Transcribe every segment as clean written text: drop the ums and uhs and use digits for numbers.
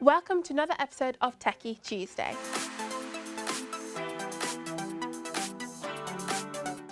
Welcome to another episode of Techie Tuesday.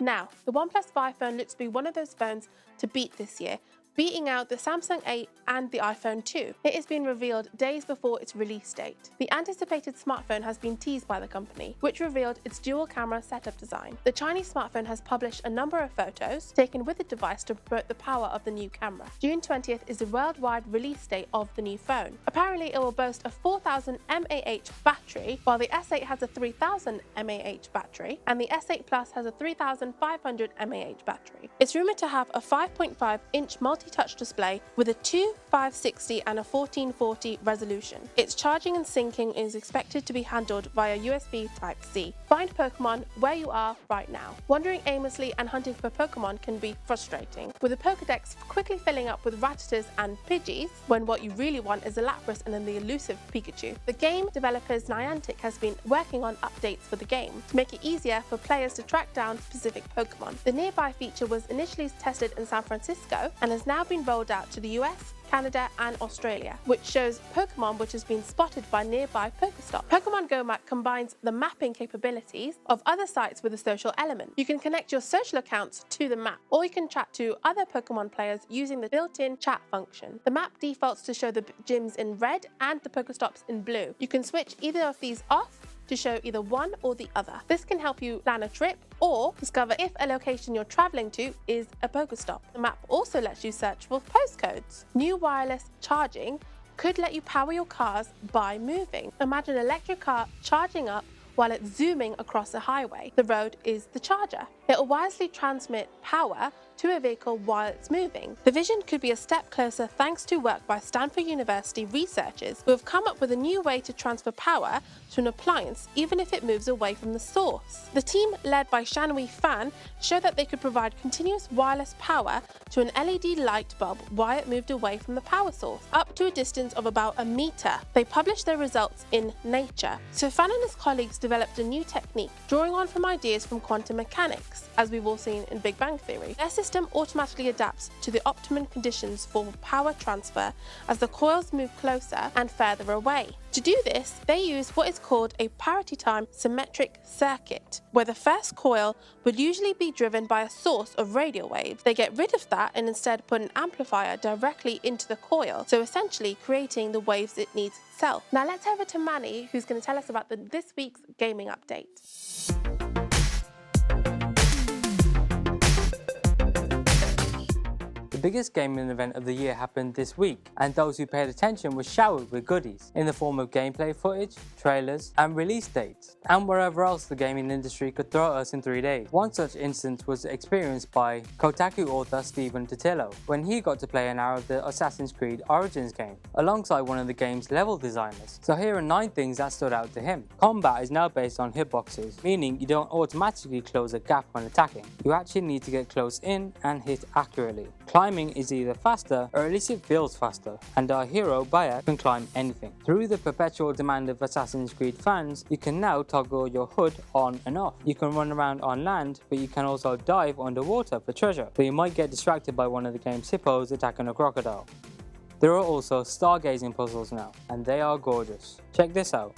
Now, the OnePlus 5 phone looks to be one of those phones to beat this year, beating out the Samsung 8 and the iPhone 2. It has been revealed days before its release date. The anticipated smartphone has been teased by the company, which revealed its dual camera setup design. The Chinese smartphone has published a number of photos taken with the device to promote the power of the new camera. June 20th is the worldwide release date of the new phone. Apparently, it will boast a 4000 mAh battery, while the S8 has a 3000 mAh battery, and the S8 Plus has a 3500 mAh battery. It's rumored to have a 5.5-inch multi-touch display with a 2560 and a 1440 resolution. Its charging and syncing is expected to be handled via USB Type-C. Find Pokemon where you are right now. Wandering aimlessly and hunting for Pokemon can be frustrating, with the Pokédex quickly filling up with Rattatas and Pidgeys when what you really want is a Lapras and then the elusive Pikachu. The game developers Niantic has been working on updates for the game to make it easier for players to track down specific Pokemon. The nearby feature was initially tested in San Francisco and has now been rolled out to the US, Canada and Australia, which shows Pokemon which has been spotted by nearby Pokestops. Pokemon Go Map combines the mapping capabilities of other sites with a social element. You can connect your social accounts to the map, or you can chat to other Pokemon players using the built-in chat function. The map defaults to show the gyms in red and the Pokestops in blue. You can switch either of these off to show either one or the other. This can help you plan a trip or discover if a location you're traveling to is a Pokestop. The map also lets you search for postcodes. New wireless charging could let you power your cars by moving. Imagine an electric car charging up while it's zooming across a highway. The road is the charger. It will wisely transmit power to a vehicle while it's moving. The vision could be a step closer thanks to work by Stanford University researchers who have come up with a new way to transfer power to an appliance even if it moves away from the source. The team, led by Shanwei Fan, showed that they could provide continuous wireless power to an LED light bulb while it moved away from the power source, up to a distance of about a meter. They published their results in Nature. So Fan and his colleagues developed a new technique, drawing on from ideas from quantum mechanics, as we've all seen in Big Bang Theory. Their system automatically adapts to the optimum conditions for power transfer as the coils move closer and further away. To do this, they use what is called a parity time symmetric circuit, where the first coil would usually be driven by a source of radio waves. They get rid of that and instead put an amplifier directly into the coil, so essentially creating the waves it needs itself. Now let's head over to Manny, who's going to tell us about this week's gaming update. The biggest gaming event of the year happened this week, and those who paid attention were showered with goodies in the form of gameplay footage, trailers, and release dates, and wherever else the gaming industry could throw at us in 3 days. One such instance was experienced by Kotaku author Stephen Totilo, when he got to play an hour of the Assassin's Creed Origins game, alongside one of the game's level designers. So here are 9 things that stood out to him. Combat is now based on hitboxes, meaning you don't automatically close a gap when attacking. You actually need to get close in and hit accurately. Climbing is either faster, or at least it feels faster, and our hero, Bayek, can climb anything. Through the perpetual demand of Assassin's Creed fans, you can now toggle your hood on and off. You can run around on land, but you can also dive underwater for treasure, but you might get distracted by one of the game's hippos attacking a crocodile. There are also stargazing puzzles now, and they are gorgeous. Check this out.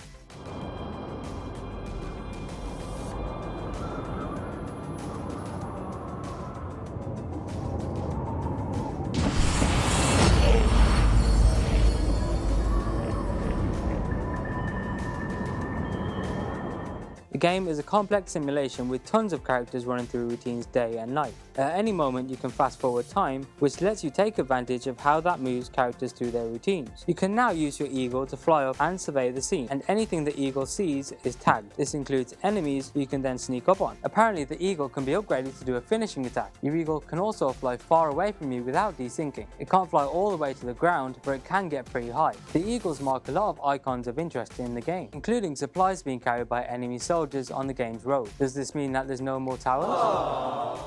The game is a complex simulation with tons of characters running through routines day and night. At any moment you can fast forward time, which lets you take advantage of how that moves characters through their routines. You can now use your eagle to fly up and survey the scene, and anything the eagle sees is tagged. This includes enemies you can then sneak up on. Apparently the eagle can be upgraded to do a finishing attack. Your eagle can also fly far away from you without desyncing. It can't fly all the way to the ground, but it can get pretty high. The eagles mark a lot of icons of interest in the game, including supplies being carried by enemy soldiers on the game's road. Does this mean that there's no more towers? Aww.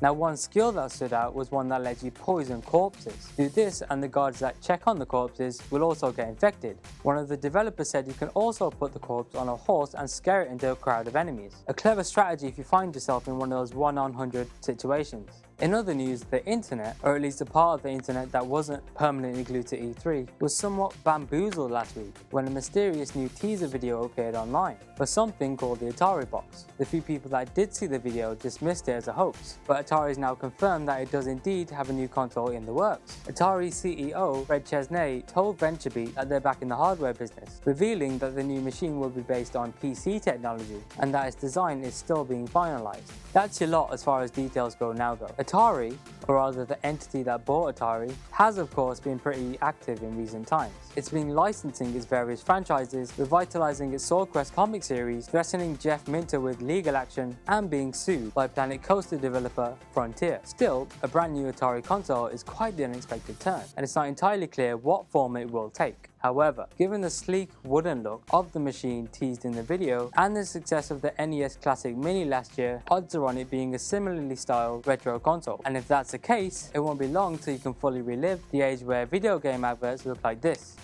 Now, one skill that stood out was one that lets you poison corpses. Do this and the guards that check on the corpses will also get infected. One of the developers said you can also put the corpse on a horse and scare it into a crowd of enemies. A clever strategy if you find yourself in one of those 1-on-100 situations. In other news, the internet, or at least a part of the internet that wasn't permanently glued to E3, was somewhat bamboozled last week when a mysterious new teaser video appeared online for something called the Atari box. The few people that did see the video dismissed it as a hoax, but Atari has now confirmed that it does indeed have a new console in the works. Atari CEO Fred Chesney told VentureBeat that they're back in the hardware business, revealing that the new machine will be based on PC technology and that its design is still being finalized. That's a lot as far as details go now though. Atari, or rather the entity that bought Atari, has of course been pretty active in recent times. It's been licensing its various franchises, revitalizing its Sword Quest comic series, threatening Jeff Minter with legal action, and being sued by Planet Coaster developer Frontier. Still, a brand new Atari console is quite the unexpected turn, and it's not entirely clear what form it will take. However, given the sleek wooden look of the machine teased in the video and the success of the NES Classic Mini last year, odds are on it being a similarly styled retro console. And if that's the case, it won't be long till you can fully relive the age where video game adverts look like this.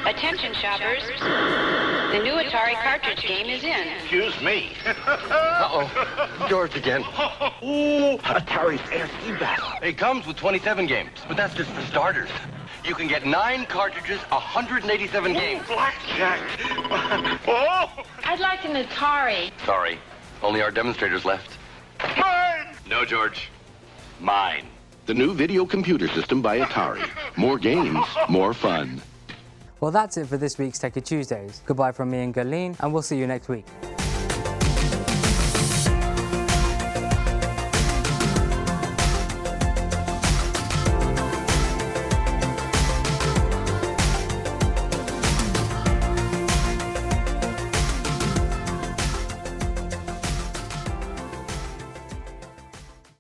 Attention shoppers, the new Atari cartridge game is in. Excuse me. Uh-oh, George again. Ooh, Atari's ASCII battle. It comes with 27 games, but that's just for starters. You can get 9 cartridges, 187 games. Blackjack. Oh! I'd like an Atari. Sorry, only our demonstrators left. Mine! No, George. Mine. The new video computer system by Atari. More games, more fun. Well, that's it for this week's Techie Tuesdays. Goodbye from me and Gurleen, and we'll see you next week.